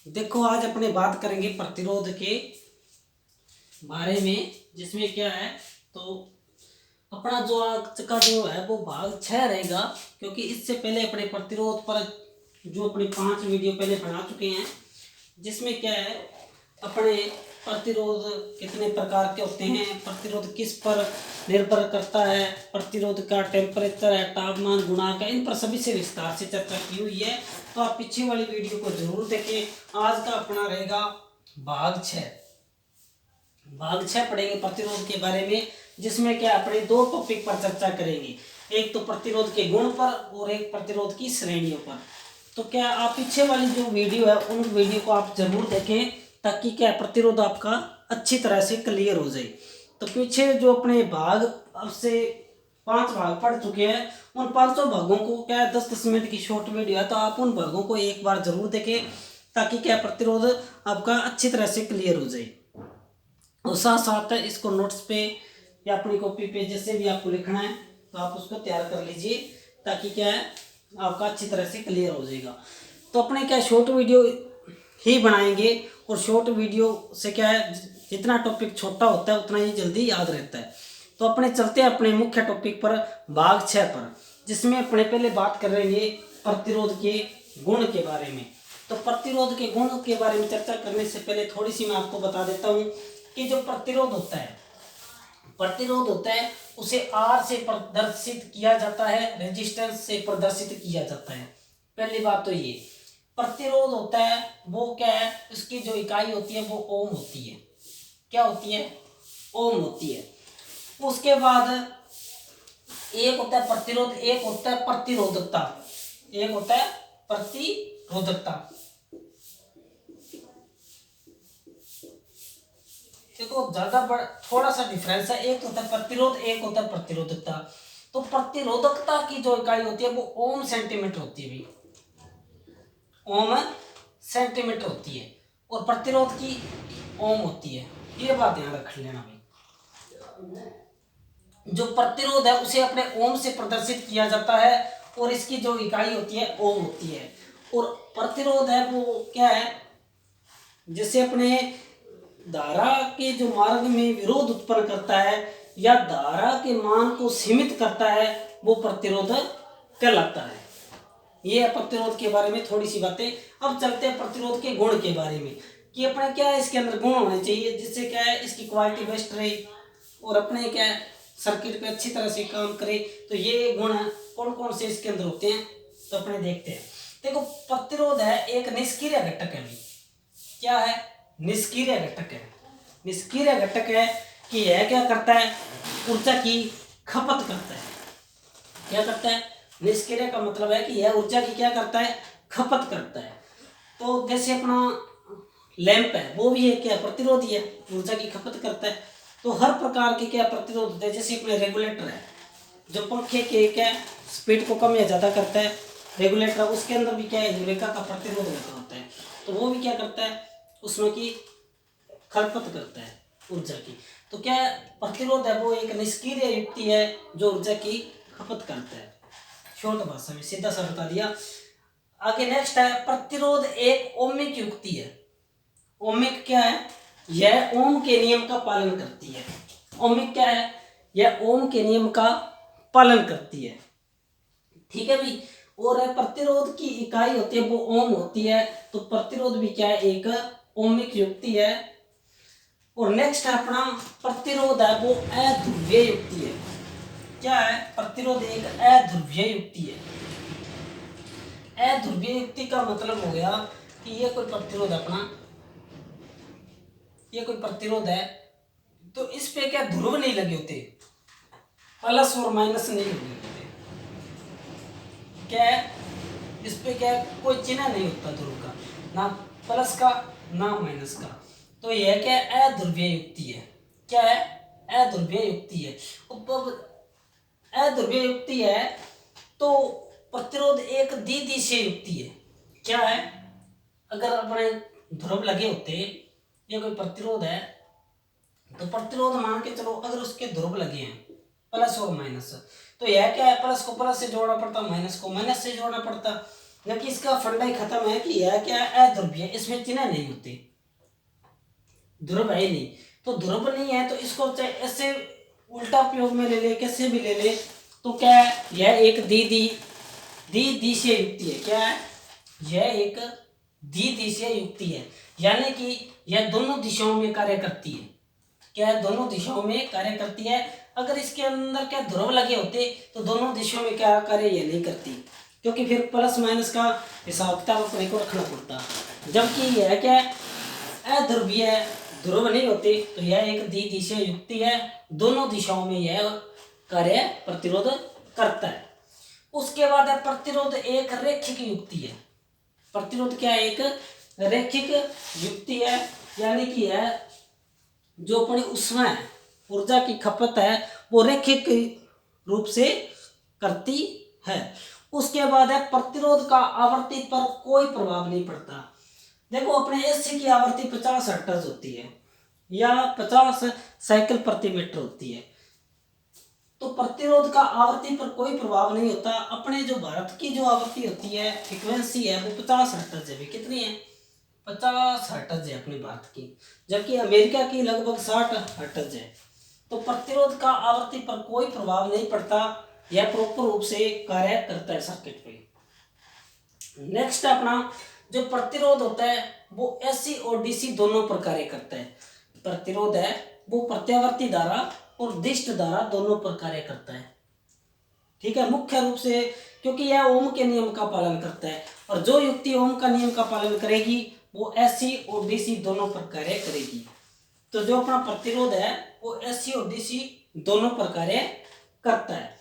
देखो आज अपने बात करेंगे प्रतिरोध के बारे में, जिसमें क्या है तो अपना जो आज का जो है वो भाग 6 रहेगा। क्योंकि इससे पहले अपने प्रतिरोध पर जो अपने 5 वीडियो पहले बना चुके हैं, जिसमें क्या है अपने प्रतिरोध कितने प्रकार के होते हैं, प्रतिरोध किस पर निर्भर करता है, प्रतिरोध का टेम्परेचर है, तापमान, गुणांक है, इन पर सभी से विस्तार से चर्चा की हुई है। तो आप पीछे वाली वीडियो को जरूर देखें। आज का अपना रहेगा भाग 6। भाग 6 पढ़ेंगे प्रतिरोध के बारे में, जिसमें क्या अपने 2 टॉपिक पर चर्चा करेंगे, एक तो प्रतिरोध के गुण पर और एक प्रतिरोध की श्रेणियों पर। तो क्या आप पीछे वाली जो वीडियो है उन वीडियो को आप जरूर देखें, ताकि क्या प्रतिरोध आपका अच्छी तरह से क्लियर हो जाए। तो पीछे जो अपने भाग अब से 5 भाग पढ़ चुके हैं, उन 5 भागों को क्या है 10-10 मिनट की शॉर्ट वीडियो है, तो आप उन भागों को एक बार जरूर देखें, ताकि क्या प्रतिरोध आपका अच्छी तरह से क्लियर हो जाए। और साथ साथ इसको नोट्स पे या अपनी कॉपी पे जैसे भी आपको लिखना है तो आप उसको तैयार कर लीजिए, ताकि क्या है आपका अच्छी तरह से क्लियर हो जाएगा। तो अपने क्या शॉर्ट वीडियो ही बनाएंगे, और शॉर्ट वीडियो से क्या है जितना टॉपिक छोटा होता है उतना ही जल्दी याद रहता है। तो अपने चलते हैं अपने मुख्य टॉपिक पर, भाग 6 पर, जिसमें अपने पहले बात करेंगे प्रतिरोध के गुण के बारे में। तो प्रतिरोध के गुण के बारे में चर्चा करने से पहले थोड़ी सी मैं आपको बता देता हूँ कि जो प्रतिरोध होता है उसे आर से प्रदर्शित किया जाता है, रेजिस्टेंस से प्रदर्शित किया जाता है। पहली बात तो ये प्रतिरोध होता है वो क्या है, उसकी जो इकाई होती है वो ओम होती है। क्या होती है? ओम होती है। उसके बाद एक होता है प्रतिरोध, एक होता है प्रतिरोधकता, एक होता है प्रतिरोधकता। देखो ज्यादा थोड़ा सा डिफरेंस है, एक होता है प्रतिरोध, एक होता है प्रतिरोधकता। तो प्रतिरोधकता की जो इकाई होती है वो ओम सेंटीमीटर होती है भाई, ओम सेंटीमीटर होती है, और प्रतिरोध की ओम होती है। ये बात ध्यान रख लेना भाई। जो प्रतिरोध है उसे अपने ओम से प्रदर्शित किया जाता है, और इसकी जो इकाई होती है ओम होती है। और प्रतिरोध है वो क्या है, जैसे अपने धारा के जो मार्ग में विरोध उत्पन्न करता है या धारा के मान को सीमित करता है, वो प्रतिरोध कहलाता है। ये है प्रतिरोध के बारे में थोड़ी सी बातें। अब चलते हैं प्रतिरोध के गुण के बारे में, कि अपने क्या है इसके अंदर गुण होने चाहिए, जिससे क्या है इसकी क्वालिटी बेस्ट रहे और अपने क्या है सर्किट पे अच्छी तरह से काम करे। तो ये गुण कौन कौन से इसके अंदर होते हैं, तो अपने देखते हैं। देखो प्रतिरोध है एक निष्क्रिय घटक है भाई। क्या है? निष्क्रिय घटक है। निष्क्रिय घटक है कि यह क्या करता है, ऊर्जा की खपत करता है। क्या करता है? निष्क्रिय का मतलब है कि यह ऊर्जा की क्या करता है, खपत करता है। तो जैसे अपना लैंप है वो भी एक क्या प्रतिरोधी है, ऊर्जा की खपत करता है। तो हर प्रकार के क्या प्रतिरोध होते हैं, जैसे अपने रेगुलेटर है जो पंखे के क्या स्पीड को कम या ज्यादा करता है, रेगुलेटर उसके अंदर भी क्या है यूरेका का प्रतिरोध होता है। तो वो भी क्या करता है, उसमें की खपत करता है ऊर्जा की। तो क्या प्रतिरोध है वो एक निष्क्रिय युक्ति है जो ऊर्जा की खपत करता है। शॉर्ट भाषा में सीधा सा बता दिया। आगे नेक्स्ट है प्रतिरोध एक ओमिक युक्ति है। ओमिक क्या है? यह ओम के नियम का पालन करती है। ओमिक क्या है? यह ओम के नियम का पालन करती है। ठीक है भाई। और प्रतिरोध की इकाई होती है वो ओम होती है। तो प्रतिरोध भी क्या है, एक ओमिक युक्ति है। और नेक्स्ट है अपना प्रतिरोध है वो अध्रुवीय युक्ति है। क्या है? प्रतिरोध एक अध्रुवीय युक्ति है। अध्रुवीय युक्ति का मतलब हो गया कि ये कोई प्रतिरोध अपना, ये कोई प्रतिरोध है तो इस पे क्या ध्रुव नहीं लगे होते, प्लस और माइनस नहीं लगे होते। क्या है? इस पे क्या कोई चिन्ह नहीं होता ध्रुव का, ना प्लस का ना माइनस का। तो यह क्या अध्रुवीय युक्ति है। क्या है? अध्रुवीय युक्ति है। अध्रुवीय युक्ति है तो प्रतिरोध एक द्विदिशीय युक्ति है। क्या है? अगर अपने ध्रुव लगे होते, ये कोई प्रतिरोध है तो प्रतिरोध मान के चलो अगर उसके ध्रुव लगे हैं प्लस और माइनस, तो यह क्या है, प्लस को प्लस से जोड़ना पड़ता, माइनस को माइनस से जोड़ना पड़ता। जबकि इसका फंडा ही खत्म है कि यह क्या अध्रुवीय, इसमें चिन्ह नहीं होते, ध्रुव है ही नहीं। तो ध्रुव नहीं है तो इसको चाहे ऐसे उल्टा प्रयोग में ले ले, कैसे भी ले ले, तो क्या है, यह एक द्विदिशीय युक्ति है। क्या है, यह एक द्विदिशीय युक्ति है, यानी कि यह दोनों दिशाओं में कार्य करती है। क्या है, दोनों दिशाओं में कार्य करती है। अगर इसके अंदर क्या ध्रुव लगे होते तो दोनों दिशाओं में क्या कार्य ये नहीं करती, क्योंकि फिर प्लस माइनस का हिसाब किताब अपने को रखना पड़ता। जबकि यह क्या अध्रुवीय है, ध्रुव नहीं होते, तो यह एक द्विदिशीय युक्ति है, दोनों दिशाओं में यह कार्य प्रतिरोध करता है। उसके बाद है प्रतिरोध एक रैखिक युक्ति है। प्रतिरोध क्या है, एक रैखिक युक्ति है, यानी कि यह जो अपनी उसमें ऊर्जा की खपत है वो रैखिक रूप से करती है। उसके बाद है प्रतिरोध का आवर्ती पर कोई प्रभाव नहीं पड़ता। देखो अपने एसी की आवृत्ति 50 हर्ट्ज होती है या 50 साइकिल प्रति मीटर होती है, तो प्रतिरोध का आवृत्ति पर कोई प्रभाव नहीं होता। अपने जो भारत की जो आवृत्ति होती है, फ्रीक्वेंसी है, वो 50 हर्ट्ज है। कितनी है, 50 हर्ट्ज है अपने भारत की, जबकि अमेरिका की लगभग 60 हर्ट्ज है। तो प्रतिरोध का आवृत्ति पर कोई प्रभाव नहीं पड़ता, यह प्रॉपर रूप से कार्य करता है सर्किट पे। नेक्स्ट अपना जो प्रतिरोध होता है वो एसी और डीसी दोनों पर कार्य करता है। प्रतिरोध है वो प्रत्यावर्ती धारा और दिष्ट धारा दोनों पर कार्य करता है। ठीक है, मुख्य रूप से क्योंकि यह ओम के नियम का पालन करता है, और जो युक्ति ओम का नियम का पालन करेगी वो एसी और डीसी दोनों पर कार्य करेगी। तो जो अपना प्रतिरोध है वो एसी और डीसी दोनों पर कार्य करता है।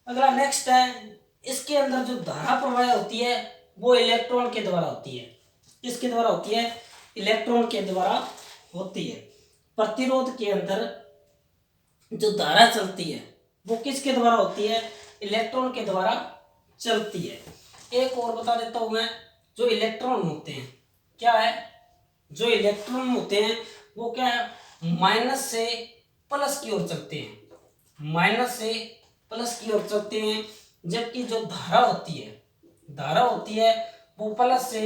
अगला नेक्स्ट है, इसके अंदर जो धारा प्रवाह होती है वो इलेक्ट्रॉन के द्वारा होती है। किसके द्वारा होती है, इलेक्ट्रॉन के द्वारा होती है। प्रतिरोध के अंदर जो धारा चलती है वो किसके द्वारा होती है, इलेक्ट्रॉन के द्वारा चलती है। एक और बता देता हूं मैं, जो इलेक्ट्रॉन होते हैं, क्या है, जो इलेक्ट्रॉन होते हैं वो क्या है, माइनस से प्लस की ओर चलते हैं, माइनस से प्लस की ओर चलते हैं। जबकि जो धारा होती है वो प्लस से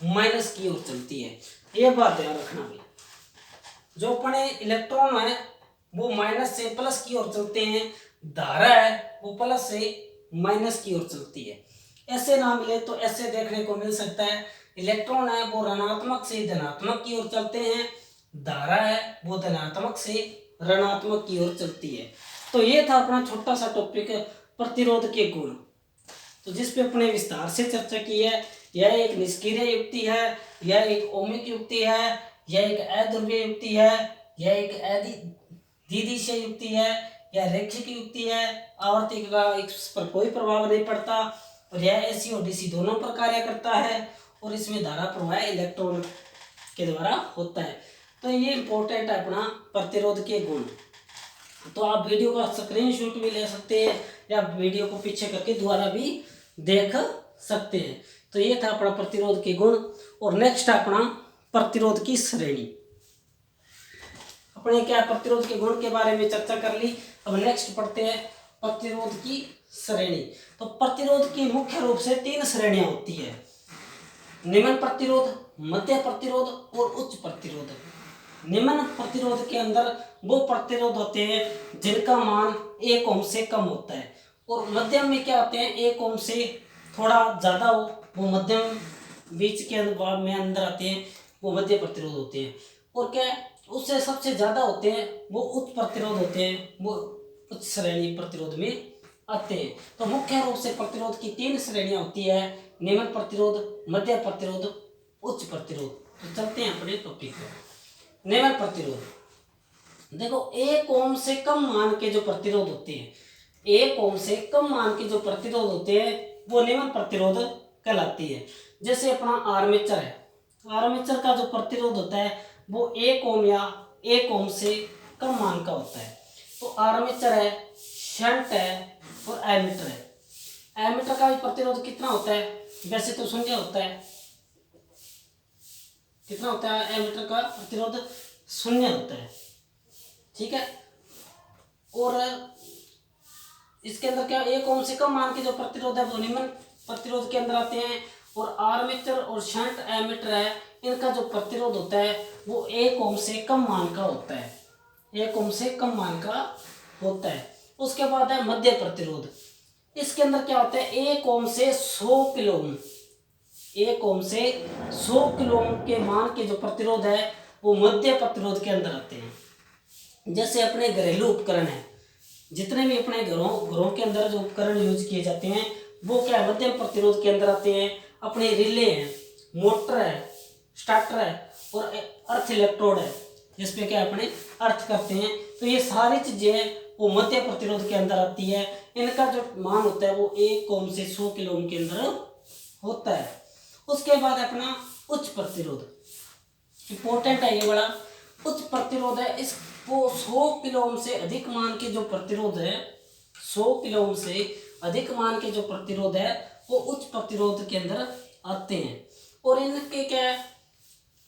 माइनस की ओर चलती है। ये बात ध्यान रखना भाई, जो अपने इलेक्ट्रॉन है वो माइनस से प्लस की ओर चलते हैं, धारा है वो प्लस से माइनस की ओर चलती है। ऐसे ना मिले तो ऐसे देखने को मिल सकता है, इलेक्ट्रॉन है वो ऋणात्मक से धनात्मक की ओर चलते हैं, धारा है वो धनात्मक से ऋणात्मक की ओर चलती है। तो ये था अपना छोटा सा टॉपिक प्रतिरोध के गुण, तो जिस पे अपने विस्तार से चर्चा की है। यह एक निष्क्रिय युक्ति है, यह एक ओमिक युक्ति है, यह एक अध्रुवीय युक्ति है, यह एक द्विदिशीय युक्ति है, यह रैखिक युक्ति है, आवर्ती का इस पर कोई प्रभाव नहीं पड़ता, और यह एसी और डीसी दोनों पर कार्य करता है, और इसमें धारा प्रवाह इलेक्ट्रॉन के द्वारा होता है। तो ये इंपॉर्टेंट है अपना प्रतिरोध के गुण। तो आप वीडियो का स्क्रीनशॉट भी ले सकते हैं या वीडियो को पीछे करके दोबारा भी देख सकते हैं। तो ये था अपना प्रतिरोध के गुण। और नेक्स्ट अपना प्रतिरोध की श्रेणी। अपने क्या प्रतिरोध के गुण के बारे में चर्चा कर ली, अब नेक्स्ट पढ़ते हैं प्रतिरोध की श्रेणी। तो प्रतिरोध की मुख्य रूप से 3 श्रेणियां होती है, निम्न प्रतिरोध, मध्य प्रतिरोध और उच्च प्रतिरोध। निम्न प्रतिरोध के अंदर वो प्रतिरोध होते हैं जिनका मान 1 ओम से कम होता है, और मध्यम में क्या होते हैं, 1 ओम से थोड़ा ज़्यादा हो, वो मध्यम बीच के अंदर आते हैं, वो मध्य प्रतिरोध होते हैं। और क्या है, उससे सबसे ज़्यादा होते हैं वो उच्च प्रतिरोध होते हैं, वो उच्च श्रेणी प्रतिरोध में आते हैं। तो मुख्य रूप से प्रतिरोध की 3 श्रेणियां होती है, निम्न प्रतिरोध, मध्य प्रतिरोध, उच्च प्रतिरोध। तो चलते हैं अपने टॉपिक पर। निम्न प्रतिरोध, देखो 1 ओम से कम मान के जो प्रतिरोध होते हैं, 1 ओम से कम मान के जो प्रतिरोध होते हैं वो निम्न प्रतिरोध कहलाती है। जैसे अपना आर्मेचर है, आर्मेचर का जो प्रतिरोध होता है वो 1 ओम या 1 ओम से कम मान का होता है। तो आर्मेचर है, शंट है और एमीटर है। एमीटर का भी प्रतिरोध कितना होता है, वैसे तो शून्य होता है, कितना होता है एमीटर का प्रतिरोध, शून्य होता है। ठीक है, और इसके अंदर क्या 1 ओम से कम मान के जो प्रतिरोध है वो निम्न प्रतिरोध के अंदर आते हैं। और आर्मेचर और शंट एमीटर है, इनका जो प्रतिरोध होता है वो 1 ओम से कम मान का होता है, 1 ओम से कम मान का होता है। उसके बाद है मध्य प्रतिरोध। इसके अंदर क्या होता है, 1 ओम से 100 किलो ओम, 1 ओम से 100 किलो ओम के मान के जो प्रतिरोध है वो मध्य प्रतिरोध के अंदर आते हैं। जैसे अपने घरेलू उपकरण है, जितने भी अपने घरों के अंदर जो उपकरण यूज किए जाते हैं वो क्या है, मध्यम प्रतिरोध के अंदर आते हैं। अपने रिले हैं, मोटर है, स्टार्टर है और अर्थ इलेक्ट्रोड है, जिसपे क्या अपने अर्थ करते हैं। तो ये सारी चीजें वो मध्य प्रतिरोध के अंदर आती है। इनका जो मान होता है वो 1 ओम से 100 किलो ओम के अंदर होता है। उसके बाद अपना उच्च प्रतिरोध, इंपॉर्टेंट है ये बड़ा। उच्च प्रतिरोध है, इस वो 100 किलो ओम से अधिक मान के जो प्रतिरोध है, 100 किलो ओम से अधिक मान के जो प्रतिरोध है वो उच्च प्रतिरोध के अंदर आते हैं। और इनके क्या है,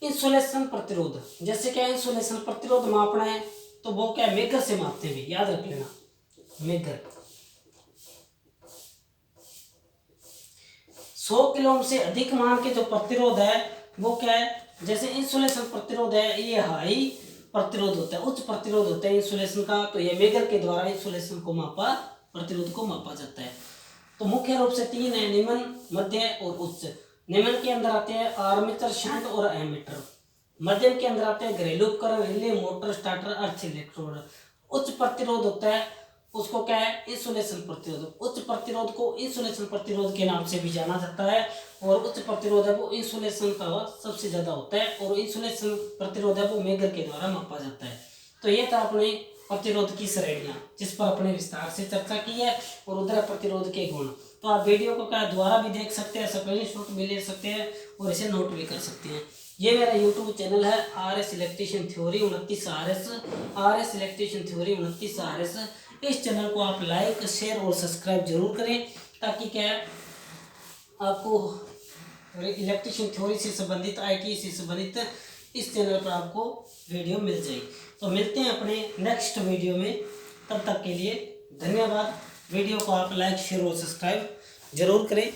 इंसुलेशन प्रतिरोध। जैसे क्या इंसुलेशन प्रतिरोध मापना है तो वो क्या मेगर से मापते हैं, याद रख लेना, मेगर। 100 किलो ओम से अधिक मान के जो प्रतिरोध है वो क्या है, जैसे इंसुलेशन प्रतिरोध है ये हाई प्रतिरोध होता है, उच्च प्रतिरोध होता है इंसुलेशन का। तो ये मेगर के द्वारा इंसुलेशन को मापा, प्रतिरोध को मापा जाता है। तो मुख्य रूप से 3 है, निम्न, मध्य और उच्च। निम्न के अंदर आते हैं आर्मेचर, शंट और एमीटर। मध्यम के अंदर आते हैं घरेलू उपकरण, रिले, मोटर, स्टार्टर, अर्थ इलेक्ट्रोड। उच्च प्रतिरोध होता है उसको क्या है, इंसुलेशन प्रतिरोध। उच्च प्रतिरोध को इंसुलेशन प्रतिरोध के नाम से भी जाना जाता है। और उच्च प्रतिरोध है वो इंसुलेशन का सबसे ज्यादा होता है, और इंसुलेशन प्रतिरोध है वो मेगर के द्वारा मापा जाता है। तो ये था अपने प्रतिरोध की श्रेणियां, जिस पर अपने विस्तार से चर्चा की है, और उधर प्रतिरोध के गुण। तो आप वीडियो को क्या द्वारा भी देख सकते हैं, स्क्रीनशॉट भी ले सकते हैं और इसे नोट भी कर सकते हैं। ये मेरा यूट्यूब चैनल है RS electrician theory 29 RS, RS electrician theory 29 RS। इस चैनल को आप लाइक, शेयर और सब्सक्राइब जरूर करें, ताकि क्या आपको इलेक्ट्रीशियन थ्योरी से संबंधित, IT से संबंधित इस चैनल पर आपको वीडियो मिल जाए। तो मिलते हैं अपने नेक्स्ट वीडियो में, तब तक के लिए धन्यवाद। वीडियो को आप लाइक, शेयर और सब्सक्राइब जरूर करें।